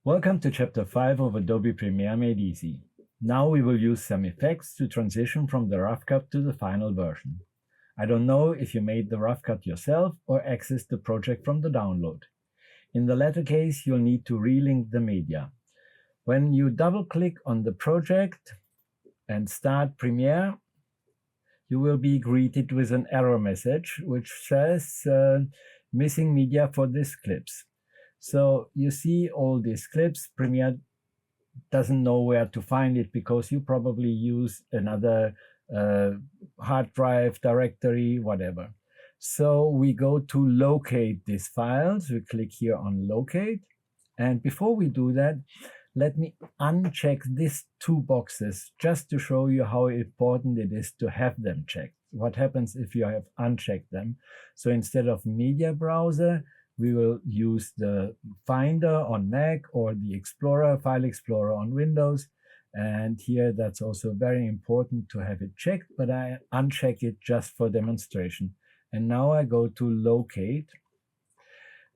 Welcome to Chapter 5 of Adobe Premiere Made Easy. Now we will use some effects to transition from the rough cut to the final version. I don't know if you made the rough cut yourself or accessed the project from the download. In the latter case, you'll need to relink the media. When you double-click on the project and start Premiere, you will be greeted with an error message which says missing media for these clips. So you see all these clips. Premiere doesn't know where to find it because you probably use another hard drive, directory, whatever. So we go to locate these files. We click here on locate. And before we do that, let me uncheck these two boxes just to show you how important it is to have them checked. What happens if you have unchecked them? So instead of media browser, we will use the Finder on Mac or the Explorer, File Explorer on Windows. And here that's also very important to have it checked, but I uncheck it just for demonstration. And now I go to locate.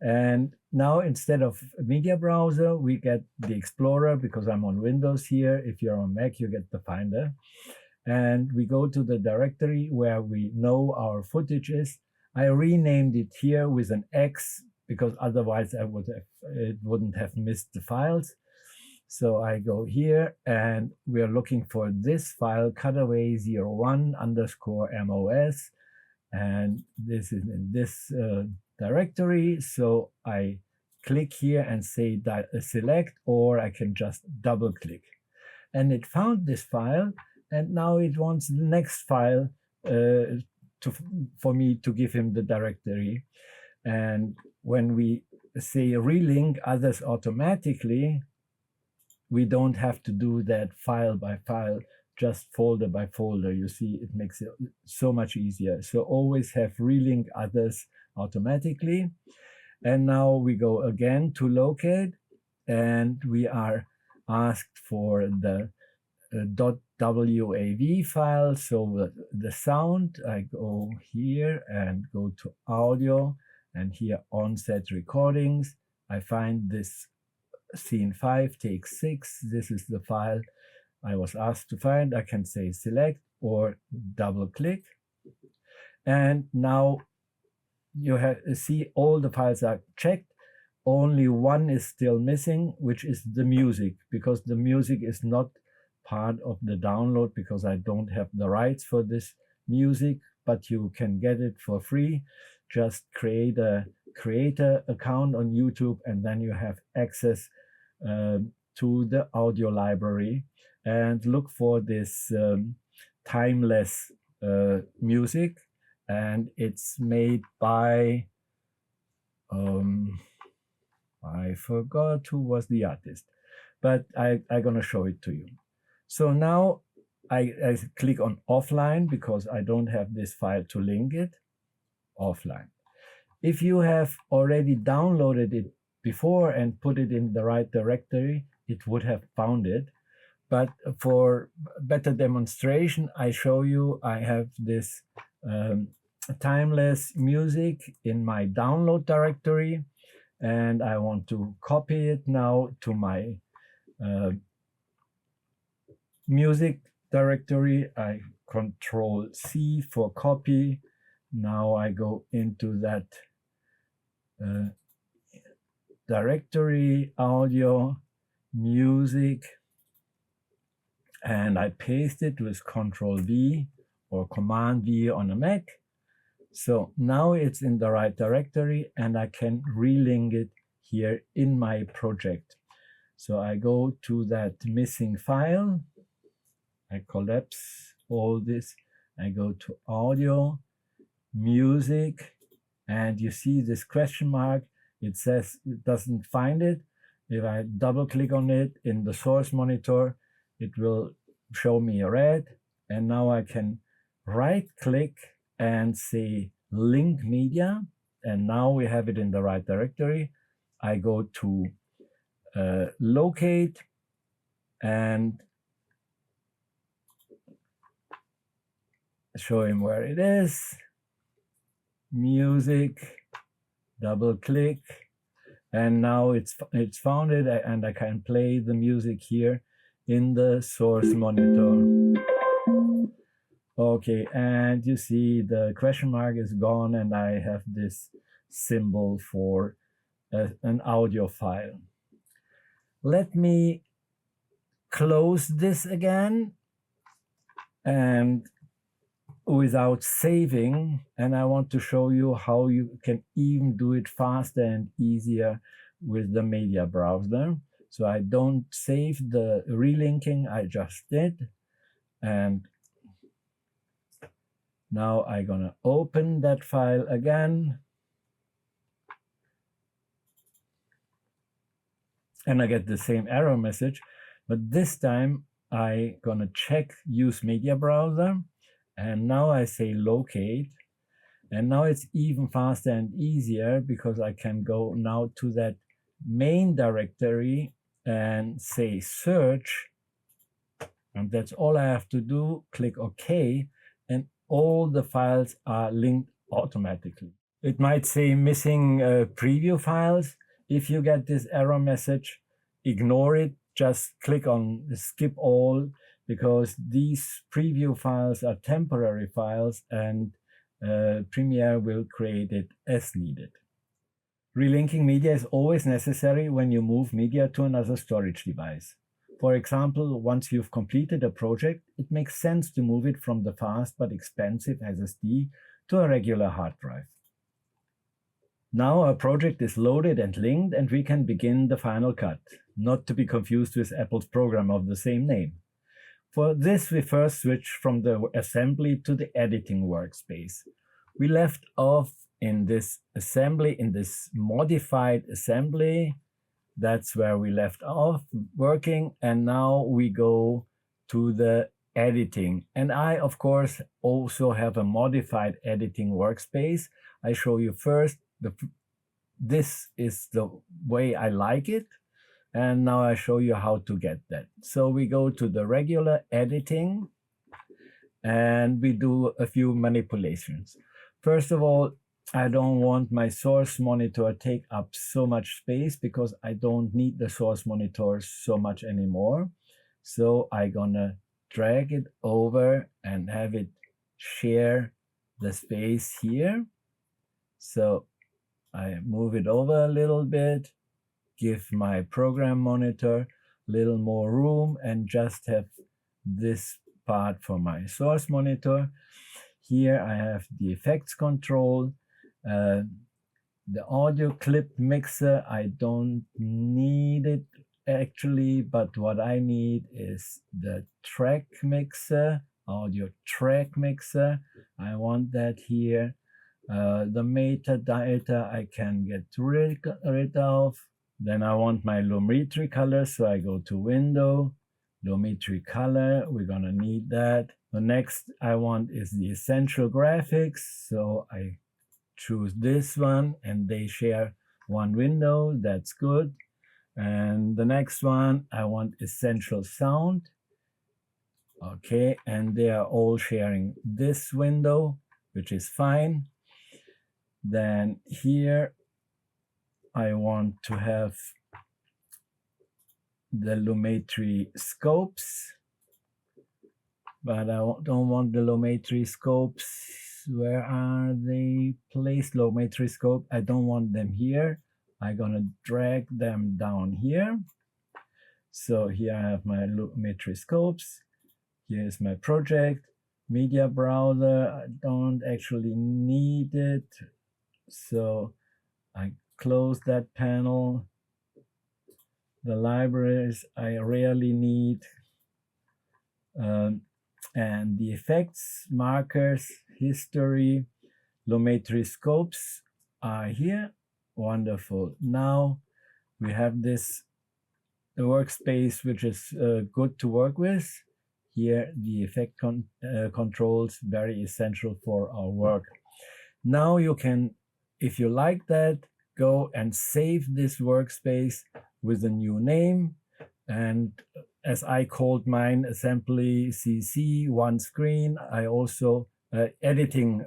And now instead of media browser, we get the Explorer because I'm on Windows here. If you're on Mac, you get the Finder. And we go to the directory where we know our footage is. I renamed it here with an X because otherwise it wouldn't have missed the files. So I go here and we are looking for this file, cutaway01_MOS. And this is in this directory. So I click here and say select, or I can just double click. And it found this file, and now it wants the next file for me to give him the directory. And when we say relink others automatically, we don't have to do that file by file, just folder by folder. You see, it makes it so much easier. So always have relink others automatically. And now we go again to locate, and we are asked for the .wav file. So the sound, I go here and go to audio, and here onset recordings. I find this scene 5, take 6. This is the file I was asked to find. I can say select or double click. And now you see all the files are checked. Only one is still missing, which is the music, because the music is not part of the download because I don't have the rights for this music, but you can get it for free. Just create a creator account on YouTube, and then you have access to the audio library, and look for this timeless music. And it's made by, I forgot who was the artist, but I'm going to show it to you. So now I click on offline because I don't have this file to link it. Offline. If you have already downloaded it before and put it in the right directory, it would have found it. But for better demonstration, I show you I have this timeless music in my download directory, and I want to copy it now to my music directory. I Control C for copy. Now I go into that directory, audio, music, and I paste it with Control V or Command V on a Mac. So now it's in the right directory, and I can relink it here in my project. So I go to that missing file. I collapse all this. I go to audio, music, and you see this question mark. It says it doesn't find it. If I double click on it in the source monitor, it will show me a red. And now I can right click and say link media. And now we have it in the right directory. I go to locate and show him where it is. Music, double click, And now it's found it, and I can play the music here in the source monitor. Okay, and you see the question mark is gone, and I have this symbol for an audio file. Let me close this again and without saving, and I want to show you how you can even do it faster and easier with the media browser. So I don't save the relinking, I just did, and now I'm gonna open that file again, and I get the same error message, but this time I'm gonna check use media browser, and now I say locate, and now it's even faster and easier because I can go now to that main directory and say search, and that's all I have to do. Click OK, and all the files are linked automatically. It might say missing preview files. If you get this error message, ignore it. Just click on skip all, because these preview files are temporary files, and Premiere will create it as needed. Relinking media is always necessary when you move media to another storage device. For example, once you've completed a project, it makes sense to move it from the fast but expensive SSD to a regular hard drive. Now our project is loaded and linked, and we can begin the final cut, not to be confused with Apple's program of the same name. For this, we first switch from the assembly to the editing workspace. We left off in this assembly, in this modified assembly. That's where we left off working, and now we go to the editing. And I, of course, also have a modified editing workspace. I show you first, this is the way I like it, and now I show you how to get that. So we go to the regular editing, and we do a few manipulations. First of all, I don't want my source monitor take up so much space, because I don't need the source monitor so much anymore. So I'm gonna drag it over and have it share the space here. So I move it over a little bit, give my program monitor a little more room, and just have this part for my source monitor. Here I have the effects control, the audio clip mixer. I don't need it actually, but what I need is the track mixer, audio track mixer. I want that here. The metadata I can get rid of. Then I want my Lumetri color, so I go to Window, Lumetri color, we're gonna need that. The next I want is the Essential Graphics, so I choose this one, and they share one window, that's good. And the next one, I want Essential Sound. Okay, and they are all sharing this window, which is fine. Then here, I want to have the Lumetri scopes, but I don't want the Lumetri scopes. Where are they placed? Lumetri scope, I don't want them here. I'm gonna drag them down here. So here I have my Lumetri scopes. Here's my project, media browser. I don't actually need it, so I close that panel. The libraries I rarely need. And the effects, markers, history, Lumetri scopes are here. Wonderful. Now we have this workspace which is good to work with. Here the effect controls, very essential for our work. Now you can, if you like that, go and save this workspace with a new name. And as I called mine assembly CC one screen, I also editing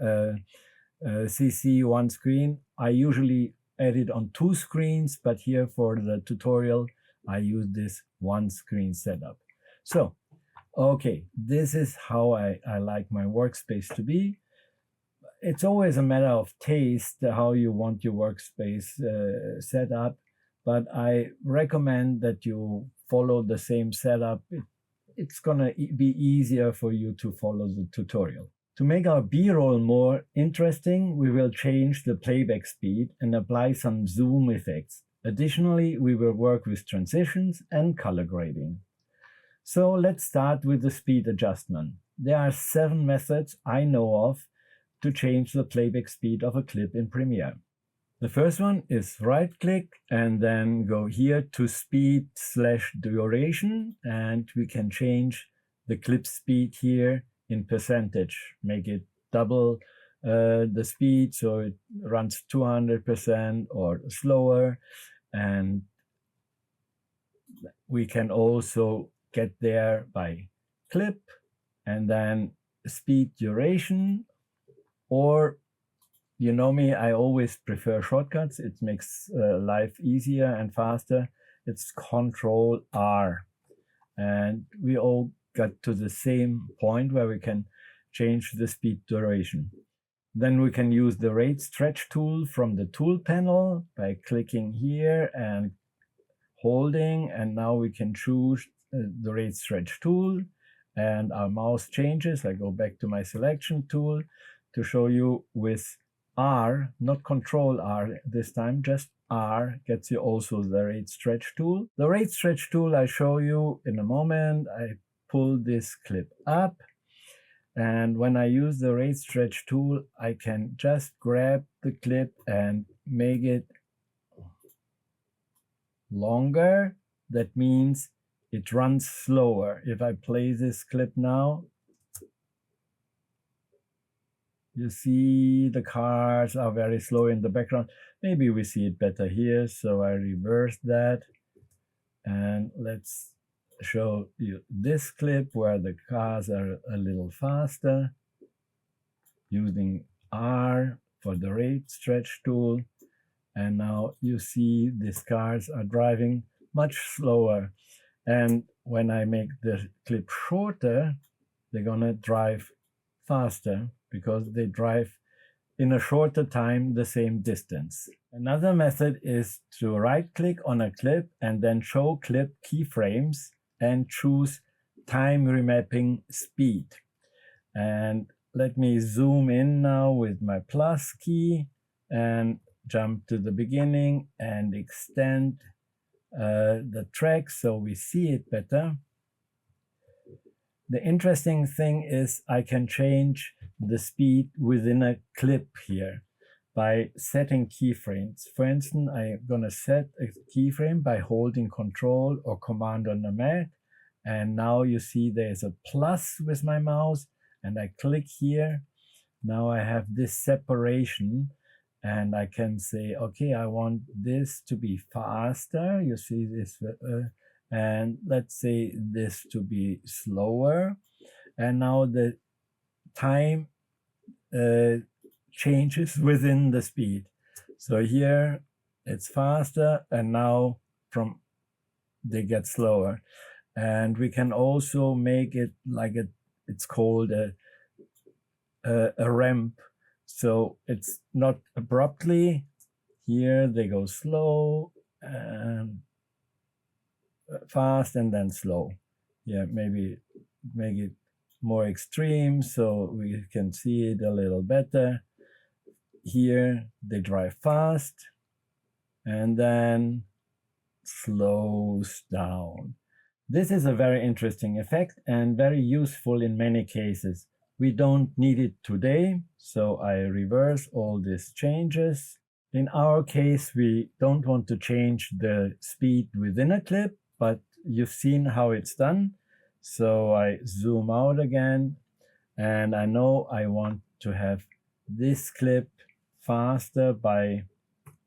CC one screen. I usually edit on 2 screens, but here for the tutorial, I use this 1 screen setup. So, okay, this is how I like my workspace to be. It's always a matter of taste, how you want your workspace set up, but I recommend that you follow the same setup. It's gonna be easier for you to follow the tutorial. To make our B-roll more interesting, we will change the playback speed and apply some zoom effects. Additionally, we will work with transitions and color grading. So let's start with the speed adjustment. There are 7 methods I know of to change the playback speed of a clip in Premiere. The first one is right-click and then go here to speed/duration, and we can change the clip speed here in percentage, make it double the speed so it runs 200% or slower. And we can also get there by clip and then speed duration, or you know me, I always prefer shortcuts. It makes life easier and faster. It's Control R. And we all got to the same point where we can change the speed duration. Then we can use the rate stretch tool from the tool panel by clicking here and holding, and now we can choose the rate stretch tool, and our mouse changes. I go back to my selection tool to show you with R, not Control R this time, just R gets you also the rate stretch tool. The rate stretch tool I show you in a moment. I pull this clip up, and when I use the rate stretch tool, I can just grab the clip and make it longer. That means it runs slower. If I play this clip now, you see the cars are very slow in the background. Maybe we see it better here, so I reverse that. And let's show you this clip where the cars are a little faster, using R for the rate stretch tool. And now you see these cars are driving much slower. And when I make the clip shorter, they're gonna drive faster because they drive in a shorter time the same distance. Another method is to right-click on a clip and then show clip keyframes and choose time remapping speed. And let me zoom in now with my plus key and jump to the beginning and extend the track so we see it better. The interesting thing is I can change the speed within a clip here by setting keyframes. For instance, I'm gonna set a keyframe by holding Control or Command on the Mac. And now you see there's a plus with my mouse, and I click here. Now I have this separation, and I can say, okay, I want this to be faster. You see this, and let's say this to be slower. And now the time changes within the speed. So here it's faster, and now they get slower. And we can also make it like it's called a ramp. So it's not abruptly. Here they go slow and fast and then slow. Yeah, maybe make it more extreme so we can see it a little better. Here they drive fast and then slows down. This is a very interesting effect and very useful in many cases. We don't need it today, so I reverse all these changes. In our case, we don't want to change the speed within a clip, but you've seen how it's done. So I zoom out again, and I know I want to have this clip faster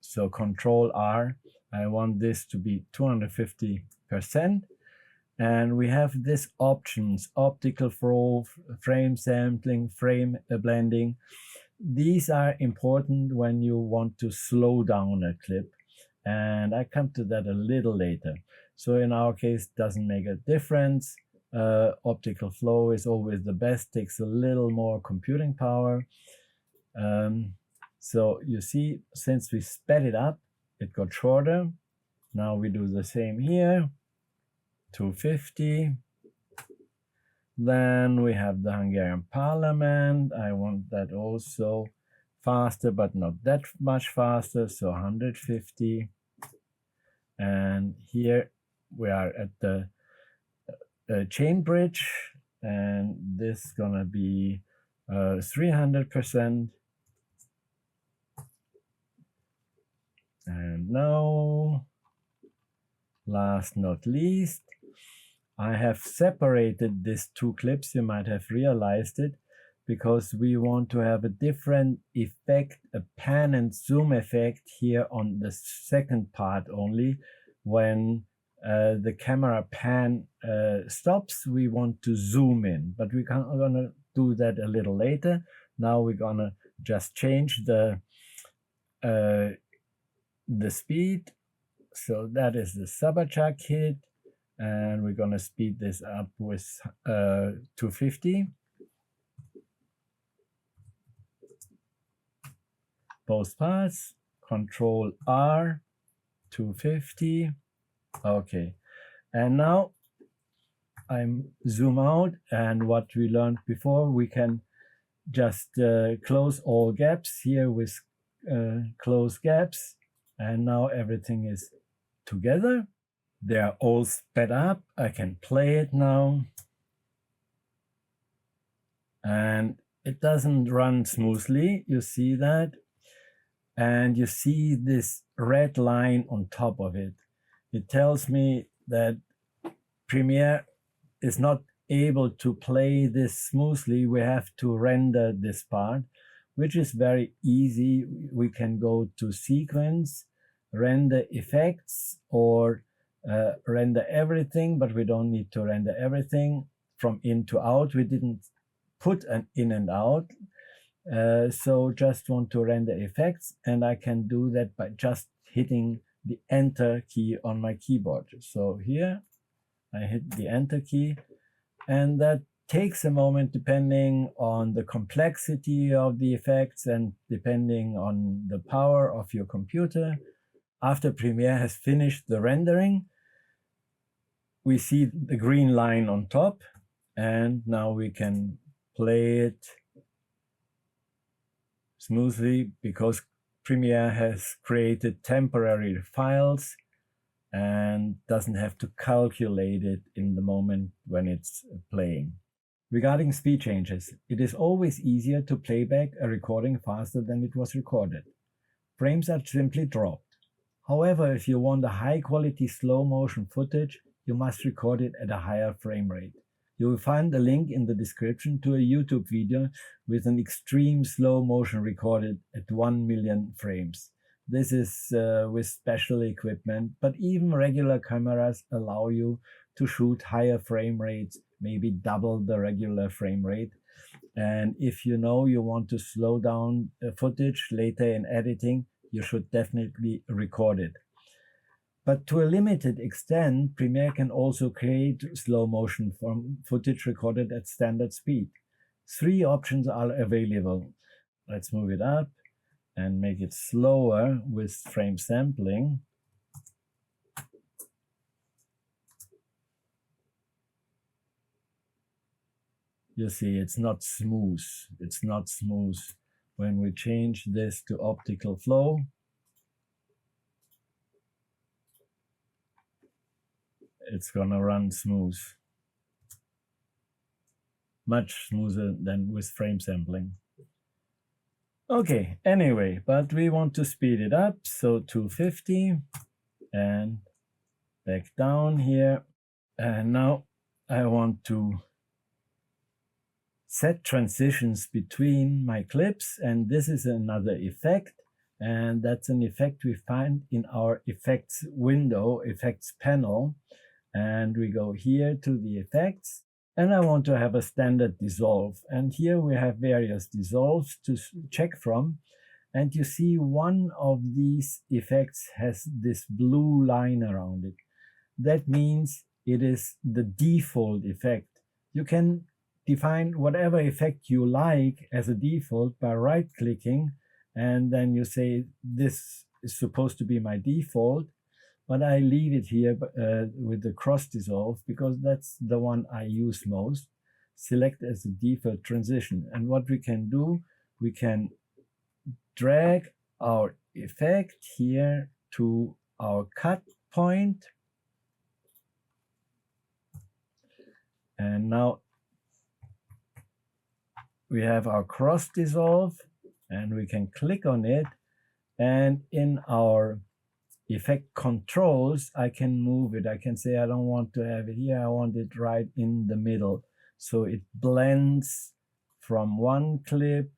so Control R. I want this to be 250%. And we have these options: optical flow, frame sampling, frame blending. these are important when you want to slow down a clip, and I come to that a little later. So in our case, doesn't make a difference. Optical flow is always the best, takes a little more computing power. So you see, since we sped it up, it got shorter. Now we do the same here, 250. Then we have the Hungarian parliament. I want that also faster, but not that much faster, so 150. And here we are at the chain bridge, and this is gonna be 300%. And now, last not least, I have separated these two clips. You might have realized it, because we want to have a different effect, a pan and zoom effect here on the second part only. When the camera pan stops, we want to zoom in, but we're gonna do that a little later. Now we're gonna just change the speed. So that is the Sabachak kit, and we're gonna speed this up with 250. Both parts, Control R, 250. Okay, and now I'm zoom out, and what we learned before, we can just close all gaps here with close gaps, and now everything is together. They are all sped up. I can play it now, and it doesn't run smoothly. You see that, and you see this red line on top of it. It tells me that Premiere is not able to play this smoothly. We have to render this part, which is very easy. We can go to sequence, render effects, or render everything, but we don't need to render everything from in to out. We didn't put an in and out. So just want to render effects, and I can do that by just hitting the enter key on my keyboard. So here I hit the enter key, and that takes a moment depending on the complexity of the effects and depending on the power of your computer. After Premiere has finished the rendering, we see the green line on top, and now we can play it smoothly because Premiere has created temporary files and doesn't have to calculate it in the moment when it's playing. Regarding speed changes, it is always easier to play back a recording faster than it was recorded. Frames are simply dropped. However, if you want a high-quality slow-motion footage, you must record it at a higher frame rate. You will find a link in the description to a YouTube video with an extreme slow motion recorded at 1 million frames. This is with special equipment, but even regular cameras allow you to shoot higher frame rates, maybe double the regular frame rate. And if you know you want to slow down footage later in editing, you should definitely record it. But to a limited extent, Premiere can also create slow motion from footage recorded at standard speed. 3 options are available. Let's move it up and make it slower with frame sampling. You see, it's not smooth. It's not smooth. When we change this to optical flow, it's gonna run smooth. Much smoother than with frame sampling. Okay, anyway, but we want to speed it up, so 250 and back down here. And now I want to set transitions between my clips, and this is another effect, and that's an effect we find in our effects window, effects panel. And we go here to the effects, And I want to have a standard dissolve. And here we have various dissolves to check from. And you see one of these effects has this blue line around it. That means it is the default effect. You can define whatever effect you like as a default by right-clicking, and then you say this is supposed to be my default, but I leave it here with the cross dissolve because that's the one I use most. Select as a default transition. And what we can do, we can drag our effect here to our cut point. And now we have our cross dissolve, and we can click on it. And in our effect controls, I can move it. I can say I don't want to have it here. I want it right in the middle. So it blends from one clip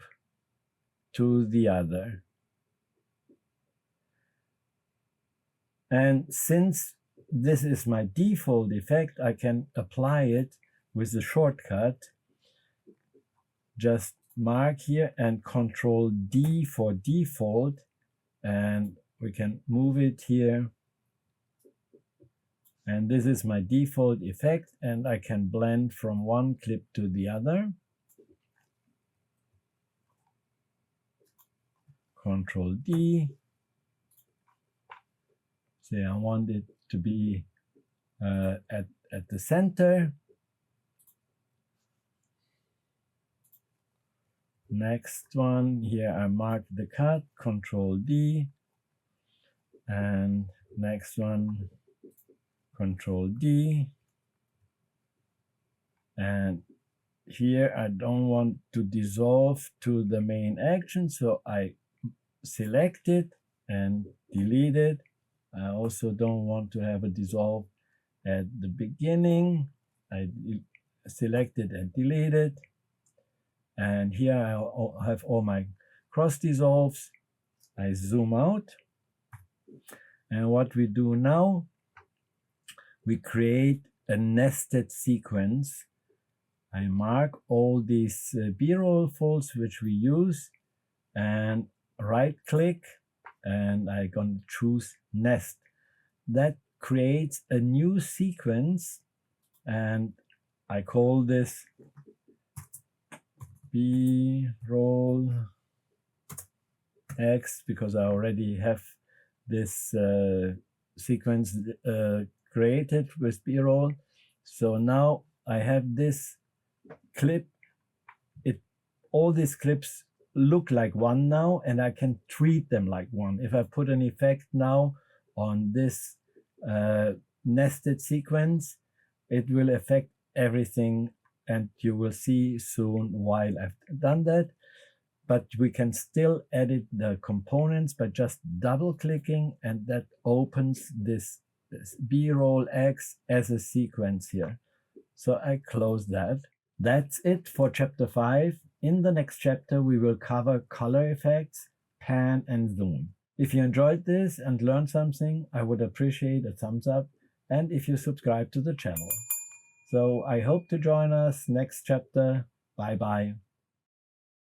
to the other. And since this is my default effect, I can apply it with the shortcut. Just mark here and Control D for default, and we can move it here. And this is my default effect, and I can blend from one clip to the other. Control D. Say I want it to be at the center. Next one, here I mark the cut, Control D. And next one, Control D. And here I don't want to dissolve to the main action, so I select it and delete it. I also don't want to have a dissolve at the beginning. I select it and delete it. And here I have all my cross dissolves. I zoom out. And what we do now, we create a nested sequence. I mark all these B-roll folds which we use, and right click, and I'm going to choose nest. That creates a new sequence, and I call this B-roll X because I already have this sequence created with B-roll. So now I have this clip. All these clips look like one now, and I can treat them like one. If I put an effect now on this nested sequence, it will affect everything, and you will see soon while I've done that. But we can still edit the components by just double clicking, and that opens this B-roll X as a sequence here. So I close that. That's it for chapter 5. In the next chapter, we will cover color effects, pan and zoom. If you enjoyed this and learned something, I would appreciate a thumbs up, and if you subscribe to the channel. So I hope to join us next chapter. Bye bye.